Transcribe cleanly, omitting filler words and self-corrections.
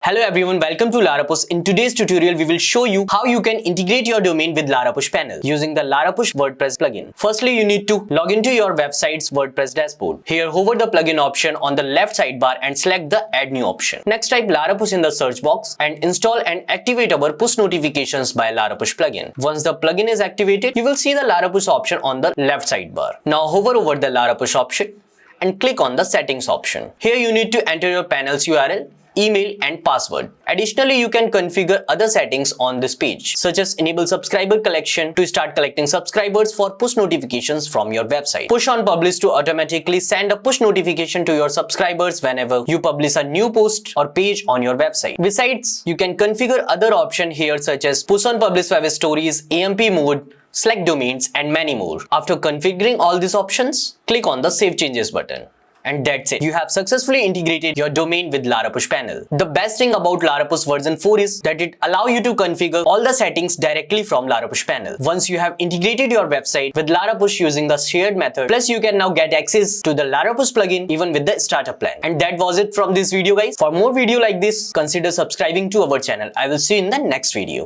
Hello everyone, welcome to LaraPush. In today's tutorial, we will show you how you can integrate your domain with LaraPush panel using the LaraPush WordPress plugin. Firstly, you need to log into your website's WordPress dashboard. Here, hover the plugin option on the left sidebar and select the Add New option. Next, type LaraPush in the search box and install and activate our push notifications by LaraPush plugin. Once the plugin is activated, you will see the LaraPush option on the left sidebar. Now, hover over the LaraPush option and click on the settings option. Here, you need to enter your panel's URL, email and password. Additionally, you can configure other settings on this page, such as enable subscriber collection to start collecting subscribers for push notifications from your website. Push on publish to automatically send a push notification to your subscribers whenever you publish a new post or page on your website. Besides, you can configure other options here such as push on publish web stories, AMP mode, select domains and many more. After configuring all these options, click on the Save Changes button. And that's it. You have successfully integrated your domain with LaraPush panel. The best thing about LaraPush version 4 is that it allows you to configure all the settings directly from LaraPush panel. Once you have integrated your website with LaraPush using the shared method, plus you can now get access to the LaraPush plugin even with the starter plan. And that was it from this video, guys. For more video like this, consider subscribing to our channel. I will see you in the next video.